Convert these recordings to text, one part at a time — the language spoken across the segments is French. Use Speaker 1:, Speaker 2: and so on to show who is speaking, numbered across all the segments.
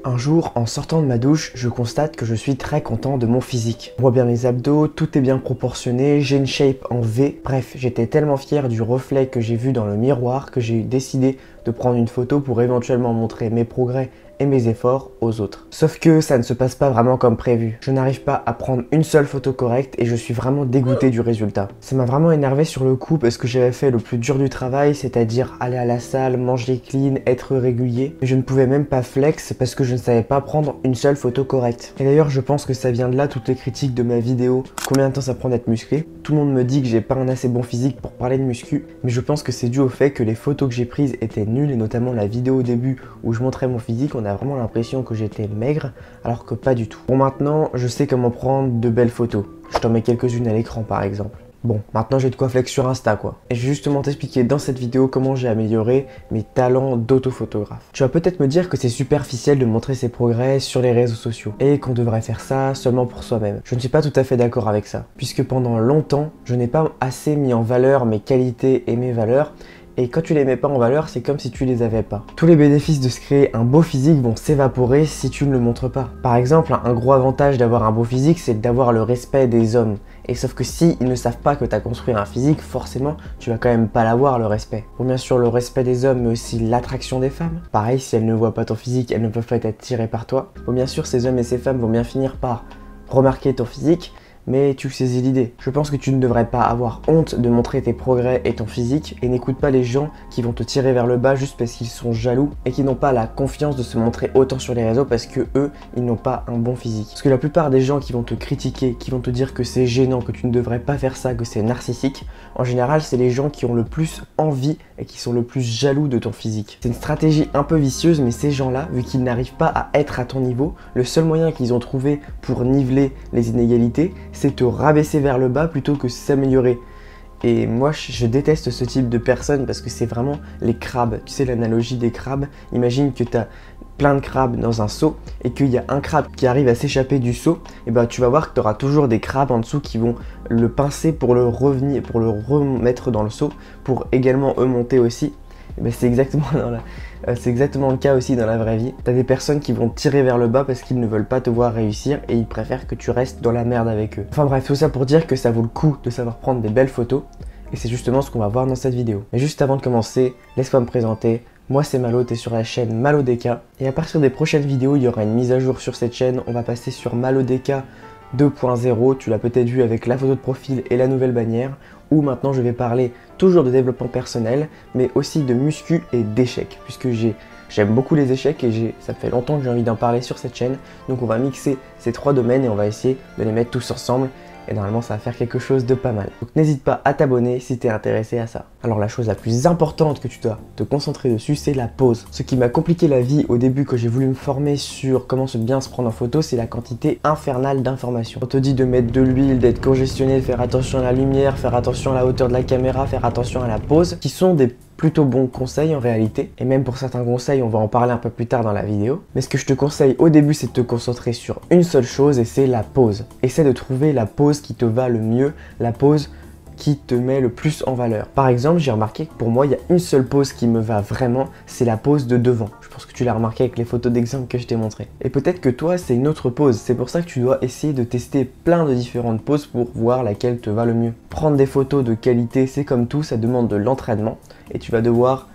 Speaker 1: Un jour, en sortant de ma douche, je constate que je suis très content de mon physique. Je vois bien mes abdos, tout est bien proportionné, j'ai une shape en V. Bref, j'étais tellement fier du reflet que j'ai vu dans le miroir que j'ai décidé de prendre une photo pour éventuellement montrer mes progrès et mes efforts aux autres. Sauf que ça ne se passe pas vraiment comme prévu. Je n'arrive pas à prendre une seule photo correcte et je suis vraiment dégoûté du résultat. Ça m'a vraiment énervé sur le coup parce que j'avais fait le plus dur du travail, c'est-à-dire aller à la salle, manger clean, être régulier. Mais je ne pouvais même pas flex parce que je ne savais pas prendre une seule photo correcte. Et d'ailleurs, je pense que ça vient de là toutes les critiques de ma vidéo. Combien de temps ça prend d'être musclé? Tout le monde me dit que j'ai pas un assez bon physique pour parler de muscu, mais je pense que c'est dû au fait que les photos que j'ai prises étaient nulles et notamment la vidéo au début où je montrais mon physique, on a vraiment l'impression que j'étais maigre alors que pas du tout. Bon, maintenant je sais comment prendre de belles photos. Je t'en mets quelques-unes à l'écran par exemple. Bon, maintenant j'ai de quoi flex sur Insta quoi. Et je vais justement t'expliquer dans cette vidéo comment j'ai amélioré mes talents d'autophotographe. Tu vas peut-être me dire que c'est superficiel de montrer ses progrès sur les réseaux sociaux et qu'on devrait faire ça seulement pour soi-même. Je ne suis pas tout à fait d'accord avec ça, puisque pendant longtemps, je n'ai pas assez mis en valeur mes qualités et mes valeurs. Et quand tu les mets pas en valeur, c'est comme si tu les avais pas. Tous les bénéfices de se créer un beau physique vont s'évaporer si tu ne le montres pas. Par exemple, un gros avantage d'avoir un beau physique, c'est d'avoir le respect des hommes. Et sauf que si ils ne savent pas que tu as construit un physique, forcément, tu vas quand même pas l'avoir le respect. Bon, bien sûr, le respect des hommes, mais aussi l'attraction des femmes. Pareil, si elles ne voient pas ton physique, elles ne peuvent pas être attirées par toi. Bon, bien sûr, ces hommes et ces femmes vont bien finir par remarquer ton physique, mais tu saisis l'idée. Je pense que tu ne devrais pas avoir honte de montrer tes progrès et ton physique et n'écoute pas les gens qui vont te tirer vers le bas juste parce qu'ils sont jaloux et qui n'ont pas la confiance de se montrer autant sur les réseaux parce que eux, ils n'ont pas un bon physique. Parce que la plupart des gens qui vont te critiquer, qui vont te dire que c'est gênant, que tu ne devrais pas faire ça, que c'est narcissique, en général, c'est les gens qui ont le plus envie et qui sont le plus jaloux de ton physique. C'est une stratégie un peu vicieuse, mais ces gens-là, vu qu'ils n'arrivent pas à être à ton niveau, le seul moyen qu'ils ont trouvé pour niveler les inégalités, c'est te rabaisser vers le bas plutôt que s'améliorer. Et moi, je déteste ce type de personnes parce que c'est vraiment les crabes. Tu sais l'analogie des crabes? Imagine que tu as plein de crabes dans un seau et qu'il y a un crabe qui arrive à s'échapper du seau, et ben tu vas voir que tu auras toujours des crabes en dessous qui vont le pincer pour le remettre dans le seau, pour également eux monter aussi. Et ben c'est exactement le cas aussi dans la vraie vie. Tu as des personnes qui vont tirer vers le bas parce qu'ils ne veulent pas te voir réussir et ils préfèrent que tu restes dans la merde avec eux. Enfin bref, tout ça pour dire que ça vaut le coup de savoir prendre des belles photos et c'est justement ce qu'on va voir dans cette vidéo. Mais juste avant de commencer, laisse-moi me présenter. Moi c'est Malo, t'es sur la chaîne MaloDK et à partir des prochaines vidéos, il y aura une mise à jour sur cette chaîne. On va passer sur MaloDK 2.0, tu l'as peut-être vu avec la photo de profil et la nouvelle bannière, où maintenant je vais parler toujours de développement personnel, mais aussi de muscu et d'échecs, puisque j'aime beaucoup les échecs et ça fait longtemps que j'ai envie d'en parler sur cette chaîne, donc on va mixer ces trois domaines et on va essayer de les mettre tous ensemble. Et normalement ça va faire quelque chose de pas mal. Donc n'hésite pas à t'abonner si tu es intéressé à ça. Alors la chose la plus importante que tu dois te concentrer dessus, c'est la pose. Ce qui m'a compliqué la vie au début quand j'ai voulu me former sur comment bien se prendre en photo, c'est la quantité infernale d'informations. On te dit de mettre de l'huile, d'être congestionné, de faire attention à la lumière, faire attention à la hauteur de la caméra, faire attention à la pose, qui sont des plutôt bons conseils en réalité, et même pour certains conseils on va en parler un peu plus tard dans la vidéo, mais ce que je te conseille au début c'est de te concentrer sur une seule chose et c'est la pose. Essaie de trouver la pose qui te va le mieux, la pose qui te met le plus en valeur. Par exemple, j'ai remarqué que pour moi il y a une seule pose qui me va vraiment, c'est la pose de devant. Je pense que tu l'as remarqué avec les photos d'exemple que je t'ai montré. Et peut-être que toi c'est une autre pose, c'est pour ça que tu dois essayer de tester plein de différentes poses pour voir laquelle te va le mieux. Prendre des photos de qualité, c'est comme tout, ça demande de l'entraînement. Et tu vas devoir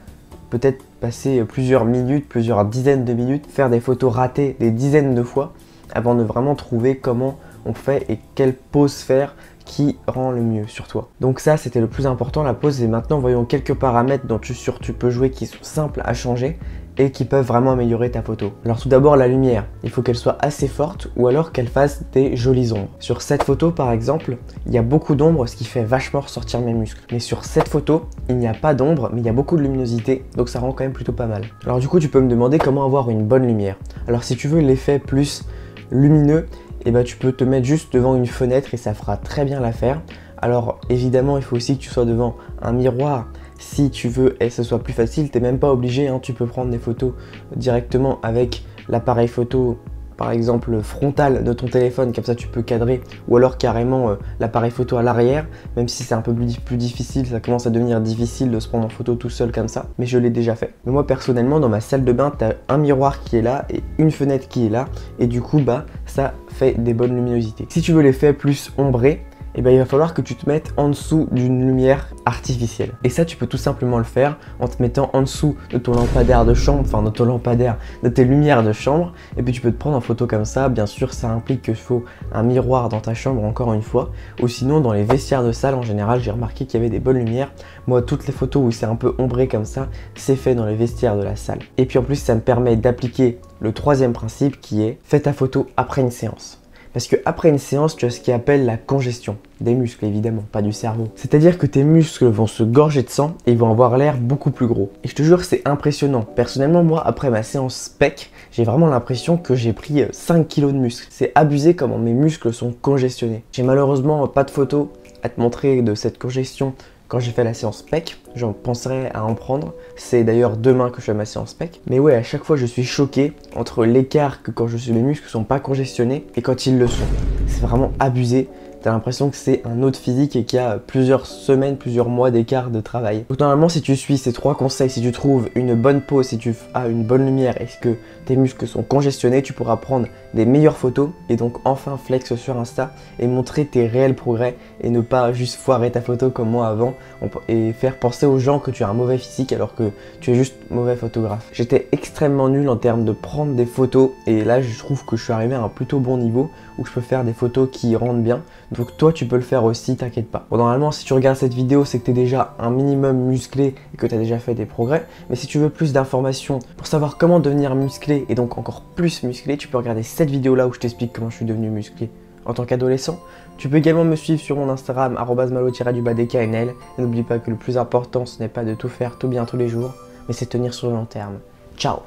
Speaker 1: peut-être passer plusieurs minutes, plusieurs dizaines de minutes, faire des photos ratées des dizaines de fois avant de vraiment trouver comment on fait et quelle pose faire qui rend le mieux sur toi. Donc ça c'était le plus important, la pose. Et maintenant voyons quelques paramètres dont tu peux jouer qui sont simples à changer et qui peuvent vraiment améliorer ta photo. Alors tout d'abord la lumière, il faut qu'elle soit assez forte ou alors qu'elle fasse des jolies ombres. Sur cette photo par exemple, il y a beaucoup d'ombre, ce qui fait vachement ressortir mes muscles. Mais sur cette photo, il n'y a pas d'ombre mais il y a beaucoup de luminosité, donc ça rend quand même plutôt pas mal. Alors du coup tu peux me demander comment avoir une bonne lumière. Alors si tu veux l'effet plus lumineux, et bah tu peux te mettre juste devant une fenêtre et ça fera très bien l'affaire. Alors évidemment il faut aussi que tu sois devant un miroir si tu veux et que ce soit plus facile. T'es même pas obligé, hein, tu peux prendre des photos directement avec l'appareil photo par exemple frontale de ton téléphone, comme ça tu peux cadrer, ou alors carrément l'appareil photo à l'arrière, même si c'est un peu plus difficile, ça commence à devenir difficile de se prendre en photo tout seul comme ça, mais je l'ai déjà fait. Mais moi personnellement, dans ma salle de bain, tu as un miroir qui est là et une fenêtre qui est là, et du coup bah ça fait des bonnes luminosités. Si tu veux l'effet plus ombré, eh ben, il va falloir que tu te mettes en dessous d'une lumière artificielle. Et ça, tu peux tout simplement le faire en te mettant en dessous de ton lampadaire de chambre, enfin de ton lampadaire, de tes lumières de chambre, et puis tu peux te prendre en photo comme ça. Bien sûr, ça implique qu'il faut un miroir dans ta chambre, encore une fois, ou sinon dans les vestiaires de salle en général, j'ai remarqué qu'il y avait des bonnes lumières. Moi, toutes les photos où c'est un peu ombré comme ça, c'est fait dans les vestiaires de la salle. Et puis en plus, ça me permet d'appliquer le troisième principe qui est fais ta photo après une séance. Parce qu'après une séance, tu as ce qui appelle la congestion. Des muscles évidemment, pas du cerveau. C'est-à-dire que tes muscles vont se gorger de sang et ils vont avoir l'air beaucoup plus gros. Et je te jure, c'est impressionnant. Personnellement, moi, après ma séance spec, j'ai vraiment l'impression que j'ai pris 5 kilos de muscles. C'est abusé comment mes muscles sont congestionnés. J'ai malheureusement pas de photos à te montrer de cette congestion quand j'ai fait la séance spec. J'en penserai à en prendre. C'est d'ailleurs demain que je fais ma séance spec. Mais ouais, à chaque fois, je suis choqué entre l'écart que quand mes muscles sont pas congestionnés et quand ils le sont. C'est vraiment abusé. T'as l'impression que c'est un autre physique et qu'il y a plusieurs semaines, plusieurs mois d'écart de travail. Donc normalement, si tu suis ces 3 conseils, si tu trouves une bonne pose, si tu as une bonne lumière et que tes muscles sont congestionnés, tu pourras prendre des meilleures photos et donc enfin flex sur Insta et montrer tes réels progrès et ne pas juste foirer ta photo comme moi avant et faire penser aux gens que tu as un mauvais physique alors que tu es juste mauvais photographe. J'étais extrêmement nul en termes de prendre des photos et là je trouve que je suis arrivé à un plutôt bon niveau où je peux faire des photos qui rendent bien. Donc toi tu peux le faire aussi, t'inquiète pas. Bon, normalement si tu regardes cette vidéo c'est que tu es déjà un minimum musclé et que tu as déjà fait des progrès. Mais si tu veux plus d'informations pour savoir comment devenir musclé et donc encore plus musclé, tu peux regarder cette vidéo là où je t'explique comment je suis devenu musclé en tant qu'adolescent. Tu peux également me suivre sur mon Instagram @malo_DKNL. Et n'oublie pas que le plus important ce n'est pas de tout faire tout bien tous les jours, mais c'est de tenir sur le long terme. Ciao!